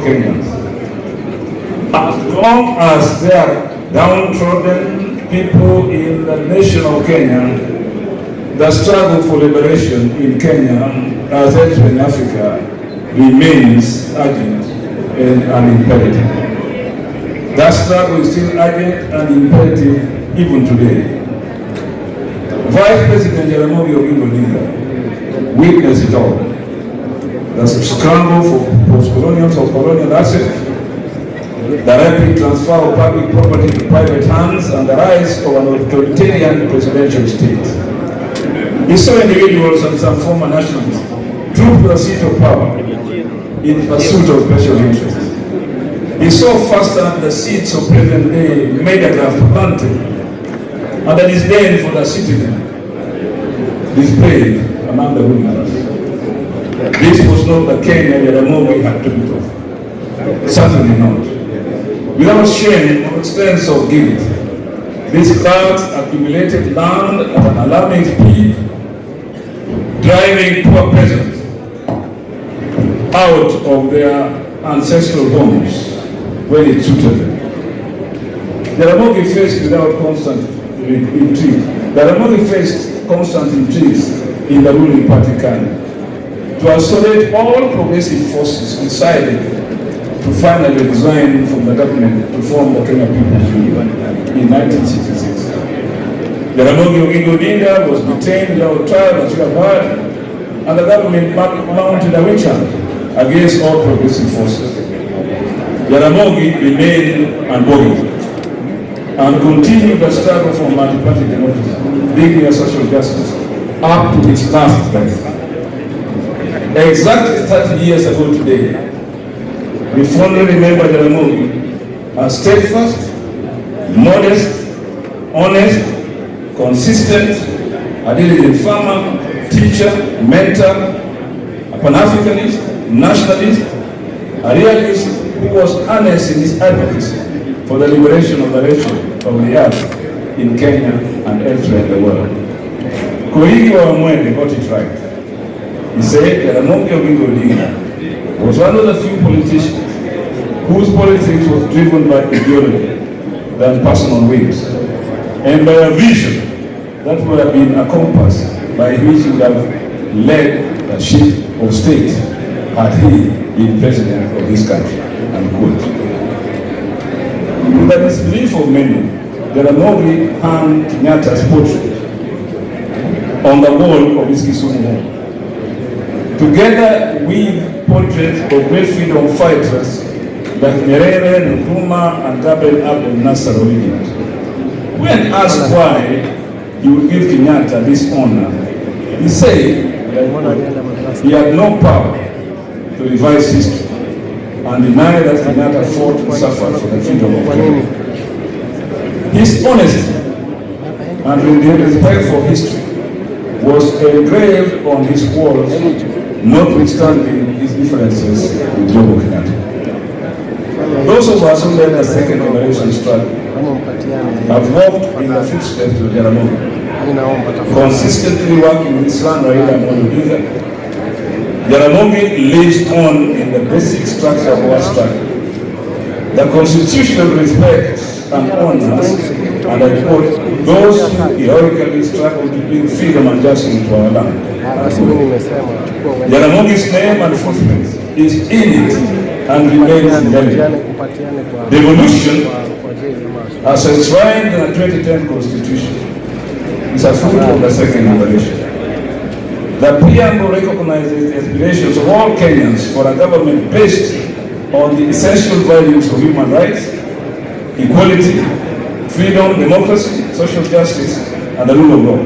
Kenyans. As long as there are downtrodden people in the nation of Kenya, the struggle for liberation in Kenya, as elsewhere in Africa, remains urgent and imperative. That struggle is still urgent and imperative even today. Vice President Jaramogi Odinga witnessed it all. The scramble for post-colonial or colonial assets, the rapid transfer of public property to private hands, and the rise of an authoritarian presidential state. He saw individuals and some former nationalists troop to the seat of power in pursuit of special interests. He saw firsthand the seeds of present-day megagraph planted and the disdain for the citizen displayed among the ruling class. This was not the Kenya Jaramogi had dreamed of. Certainly not. Without shame or sense of guilt, these crowds accumulated land at an alarming speed, driving poor peasants out of their ancestral homes when it suited them. Jaramogi faced without constant intrigue. Jaramogi faced constant intrigues in the ruling party Kenya. To isolate all progressive forces decided to finally resign from the government to form the Kenya People's Union in 1966. Jaramogi Odinga was detained without trial, as you have heard, and the government mounted a witch hunt against all progressive forces. Jaramogi remained unburied and continued the struggle for multi-party democracy, dignity and social justice up to its last breath. Exactly 30 years ago today, we fondly remember Jaramogi as steadfast, modest, honest, consistent, a diligent farmer, teacher, mentor, a Pan-Africanist, nationalist, a realist who was earnest in his advocacy for the liberation of the nation of the earth in Kenya and elsewhere in the world. Koigi wa Mwende got it right. He said Jaramogi Odinga was one of the few politicians whose politics was driven by ideology than personal whims, and by a vision that would have been a compass by which he would have led the ship of state had he been president of this country. Unquote. To the disbelief of many, Jaramogi hung Kenyatta's portrait on the wall of his Kisumu home. Together with portraits of great freedom fighters like Nyerere, Nkrumah, and Gabriel Abdel Nasser of Egypt. When asked why he would give Kenyatta this honor, he said that he had no power to revise history and deny that Kenyatta fought and suffered for the freedom of Kenya. His honesty and respect for history was engraved on his walls, notwithstanding his differences with Jomo Kenyatta. Those of us who led the second generation struggle have walked in the footsteps of Jaramogi, consistently working with Islam Raila and Odinga. Jaramogi lives on in the basic structure of our struggle. The constitutional respect and honors, and I quote, those who heroically struggle to bring freedom and justice into our land. Jaramogi's name and footprints is in it and remains indelible. Devolution, as enshrined in the 2010 Constitution, is a fruit of the second liberation. The preamble recognizes the aspirations of all Kenyans for a government based on the essential values of human rights, equality, freedom, democracy, social justice, and the rule of law.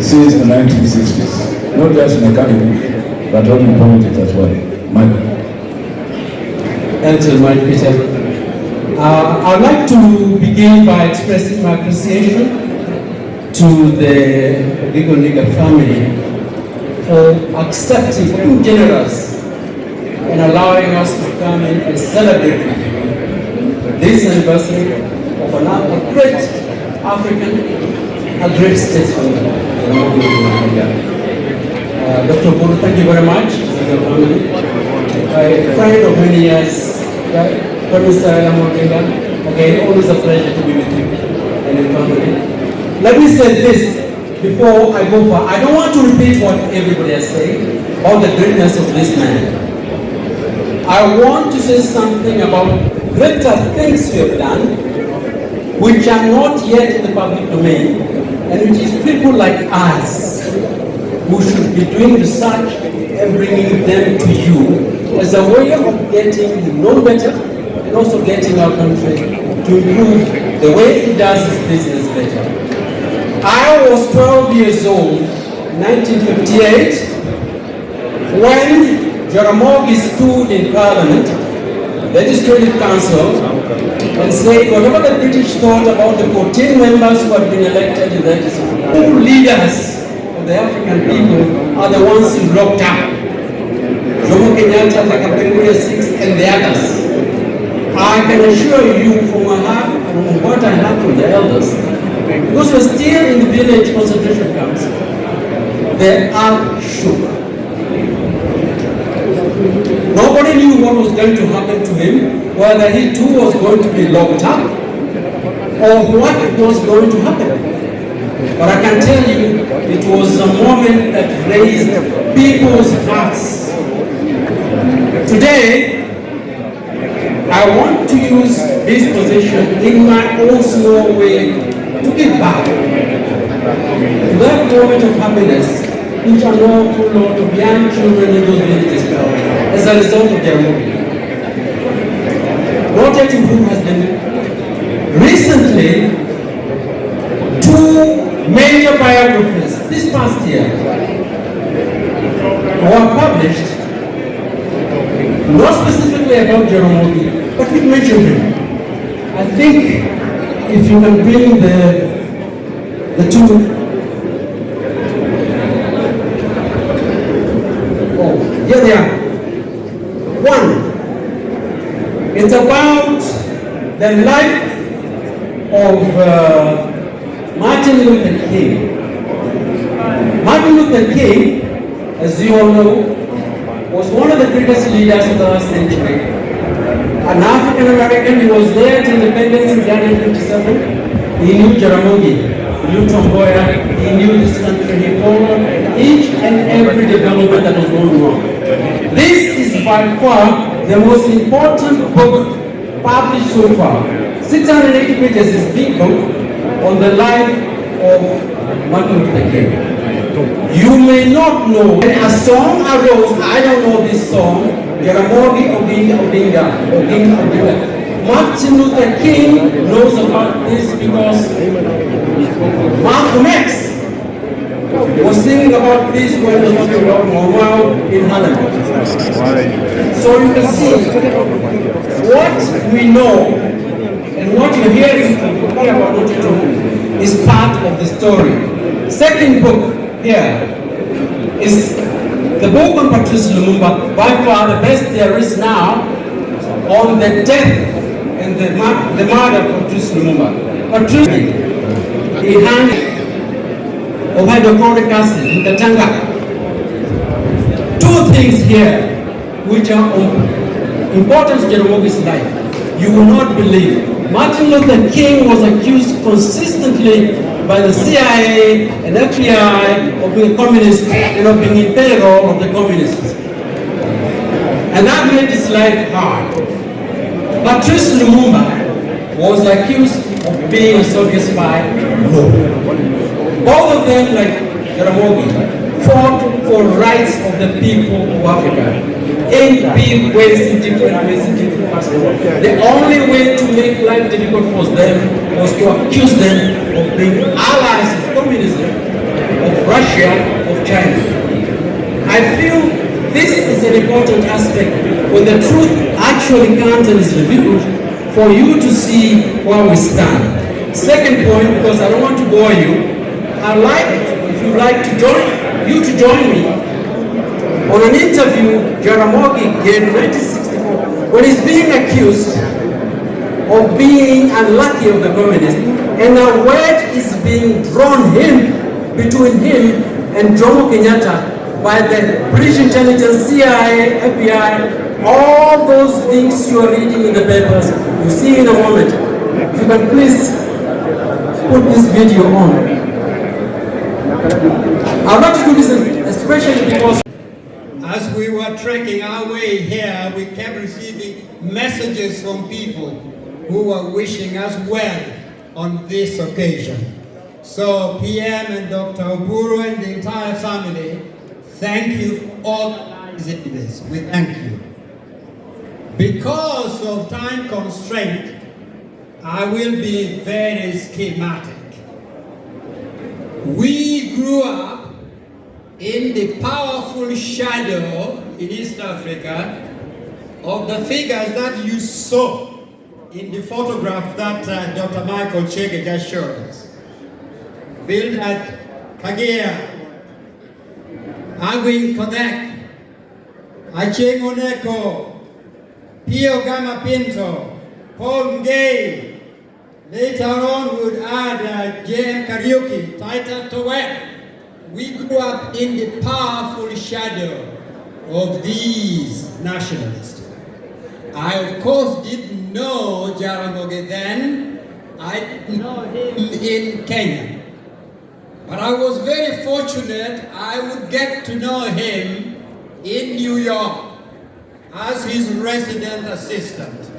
Since the 1960s, not just in academy, but also in politics as well. Michael. Thanks very much, Peter. I'd like to begin by expressing my appreciation to the Odinga family for accepting, for being generous and allowing us to come in and celebrate this anniversary of a great African, a great statesman. Dr. Buru, thank you very much. a friend of many years, right? Mr. Jaramogi Odinga. Okay, always a pleasure to be with you and your family. Let me say this before I go far. I don't want to repeat what everybody has said about the greatness of this man. I want to say something about greater things we have done, which are not yet in the public domain, and which is people like us who should be doing research and bringing them to you as a way of getting known better and also getting our country to improve the way it does its business better. I was 12 years old, 1958, when Jaramogi stood in Parliament, Legislative Council, and said whatever the British thought about the 14 members who had been elected in that two leaders of the African people are the ones who locked up. Jomo Kenyatta, Kapenguria 6, and the others. I can assure you from what I heard from the elders, because we're still in the village concentration camps, the earth shook. Nobody knew what was going to happen to him, whether he too was going to be locked up, or what was going to happen. But I can tell you, it was a moment that raised people's hearts. Today, I want to use this position in my own small way to give back to that moment of happiness which an awful lot of young children in those villages felt as a result of their movie. What to whom has been recently two major biographies this past year were published, not specifically about Jaramogi, but we mentioned him. I think if you can bring the two. Oh, here they are. One, it's about the life of Martin Luther King. Martin Luther King, as you all know, was one of the greatest leaders of the last century. An African American, he was there at independence in 1957. He knew Jaramogi, he knew Tomboya, he knew this country. He followed each and every development that was going on. This is by far the most important book published so far. 680 pages is big book on the life of Martin Luther King. You may not know, when a song arose, I don't know this song, Jaramogi Odinga. Martin Luther King knows about this because Malcolm X was singing about this when he was talking about Mau in Harlem. So you can see what we know and what you're hearing about what you're doing is part of the story. Second book here is the book on Patrice Lumumba, by far the best there is now on the death and the murder of Patrice Lumumba. Patrice, he handed of hydrochloric acid in the Tanga. Two things here which are important to Jaramogi's life. You will not believe. Martin Luther King was accused consistently by the CIA and FBI of being a communist and of being in payroll of the communists. And that made his life hard. Patrice Lumumba was accused of being a Soviet spy. No. Both of them, like Jaramogi, fought for rights of the people of Africa in big ways, in different ways, in different parts of the world. The only way to make life difficult for them was to accuse them of being allies of communism, of Russia, of China. I feel this is an important aspect when the truth actually comes and is revealed for you to see where we stand. Second point, because I don't want to bore you, I'd like, if you'd like to join me on an interview Jaramogi gave in 1964 when he's being accused of being unlucky of the communists, and a wedge is being drawn between him and Jomo Kenyatta by the British intelligence, CIA, FBI, All those things you are reading in the papers, you see in a moment. If you can please put this video on. I'd like you to listen, especially because as we were trekking our way here, we kept receiving messages from people who were wishing us well on this occasion. So PM and Dr. Oburu and the entire family, thank you for organizing this. We thank you. Because of time constraint, I will be very schematic. We grew up in the powerful shadow in East Africa of the figures that you saw in the photograph that Dr. Michael Chege just showed us. Built at Kagea, Agwin Kodak, Acheng Oneko, Pio Gama Pinto, Paul Gay. Later on we would add J.M. Kariuki, Taita Towe. We grew up in the powerful shadow of these nationalists. I, of course, didn't know Jaramogi then. I didn't know him in Kenya. But I was very fortunate I would get to know him in New York as his resident assistant.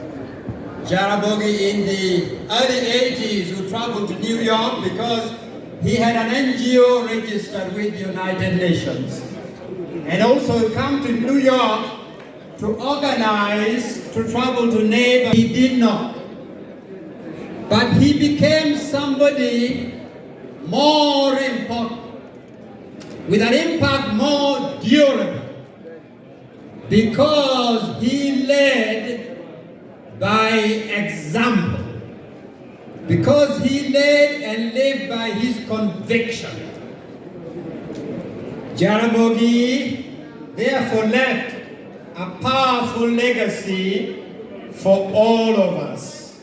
Jaramogi in the early 80s would travel to New York because he had an NGO registered with the United Nations. And also come to New York to organize, to travel to neighbor. He did not. But he became somebody more important, with an impact more durable, because he led by example, because he led and lived by his conviction. Jaramogi therefore left a powerful legacy for all of us.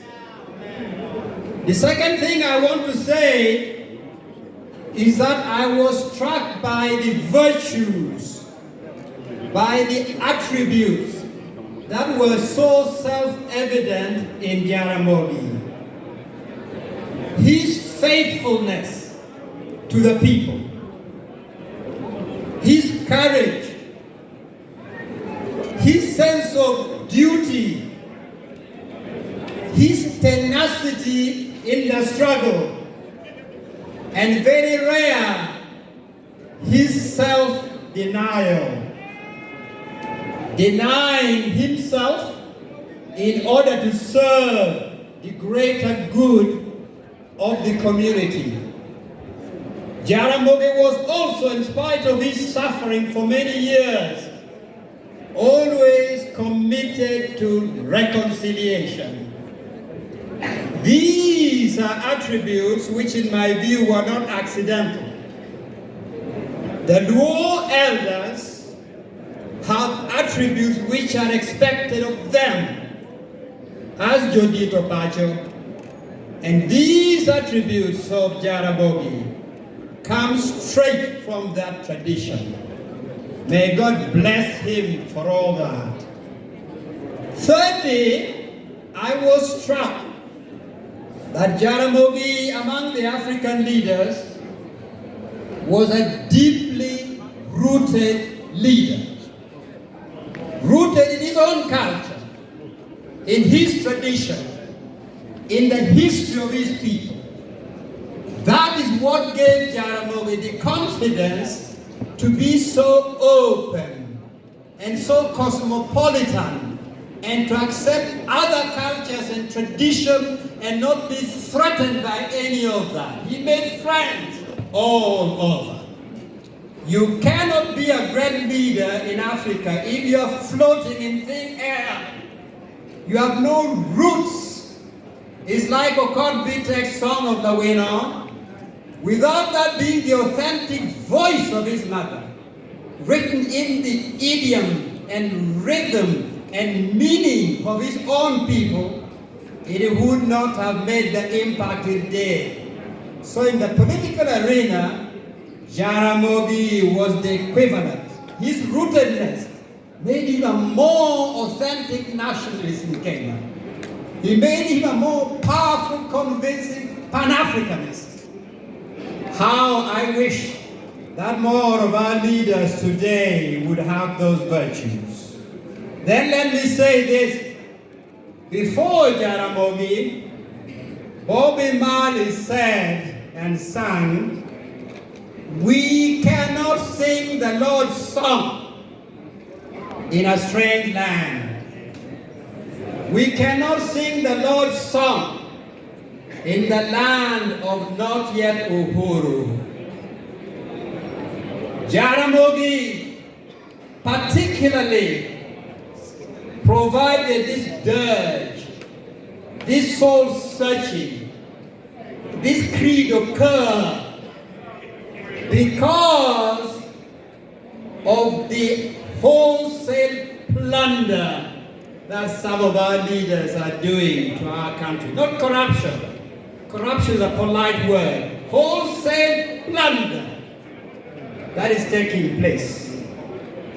The second thing I want to say is that I was struck by the virtues, by the attributes that were so self-evident in Jaramogi. His faithfulness to the people, his courage, his sense of duty, his tenacity in the struggle, and very rare, his self-denial. Denying himself in order to serve the greater good of the community. Jaramogi was also, in spite of his suffering for many years, always committed to reconciliation. These are attributes which, in my view, were not accidental. The Luo elders have attributes which are expected of them, as Jodito Pacho, and these attributes of Jaramogi come straight from that tradition. May God bless him for all that. Thirdly, I was struck that Jaramogi, among the African leaders, was a deeply rooted leader. Rooted in his own culture, in his tradition, in the history of his people. That is what gave Jaramogi the confidence to be so open and so cosmopolitan, and to accept other cultures and traditions and not be threatened by any of that. He made friends all over. You cannot be a great leader in Africa if you are floating in thin air. You have no roots. It's like Okot Bitek's song of the winner. Without that being the authentic voice of his mother, written in the idiom and rhythm and meaning of his own people, it would not have made the impact it did. So in the political arena, Jaramogi was the equivalent. His rootedness made him a more authentic nationalist in Kenya. He made him a more powerful, convincing Pan-Africanist. How I wish that more of our leaders today would have those virtues. Then let me say this. Before Jaramogi, Bobby Marley said and sang, "We cannot sing the Lord's song in a strange land. We cannot sing the Lord's song in the land of not yet Uhuru." Jaramogi particularly provided this dirge, this soul searching, this creed of cœur, because of the wholesale plunder that some of our leaders are doing to our country. Not corruption. Corruption is a polite word. Wholesale plunder that is taking place.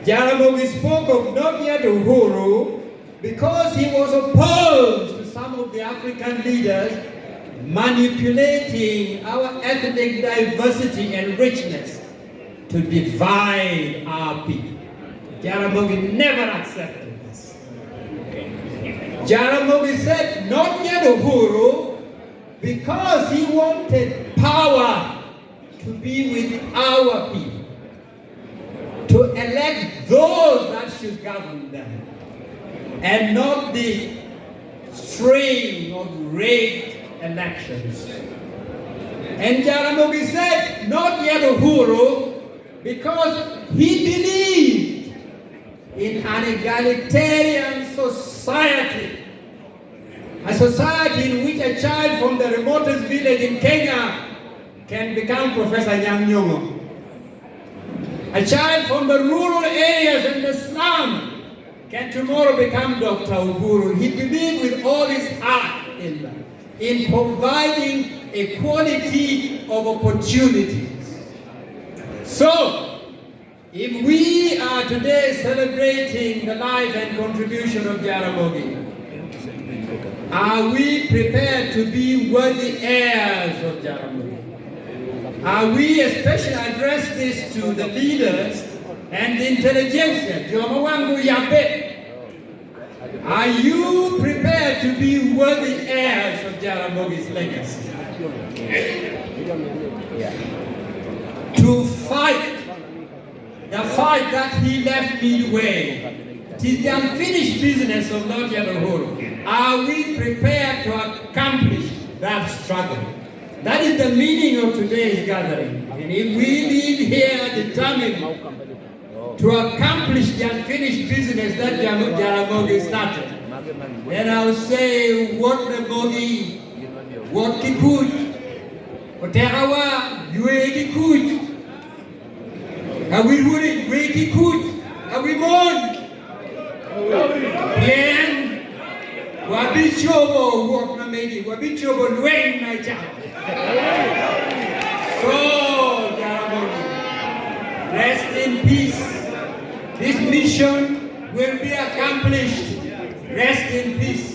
Jaramogi spoke of not yet Uhuru because he was opposed to some of the African leaders manipulating our ethnic diversity and richness to divide our people. Jaramogi never accepted this. Jaramogi said, not yet Uhuru, because he wanted power to be with our people, to elect those that should govern them, and not the string of rigged elections. And Jaramogi said, not yet Uhuru, because he believed in an egalitarian society, a society in which a child from the remotest village in Kenya can become Professor Nyang'nyong'o. A child from the rural areas and the slum can tomorrow become Dr. Uhuru. He believed with all his heart in providing equality of opportunities. So, if we are today celebrating the life and contribution of Jaramogi, are we prepared to be worthy heirs of Jaramogi? Are we especially address this to the leaders and the intelligentsia? Joma wangu yabe. Are you prepared to be worthy heirs of Jaramogi's legacy? To fight the fight that he left midway. It is the unfinished business of not yet Uhuru. Are we prepared to accomplish that struggle? That is the meaning of today's gathering. And if we leave here determined to accomplish the unfinished business that Jaramogi started, then I'll say, what Ramogi, what Kikuj, what Terawa, Yue Kikuj, are we ruling, Yue Kikuj, are we mourn? Yen, Wabichobo, walk na megi, Wabichobo, Luen na child. So, Jaramogi, rest in peace. This mission will be accomplished. Rest in peace.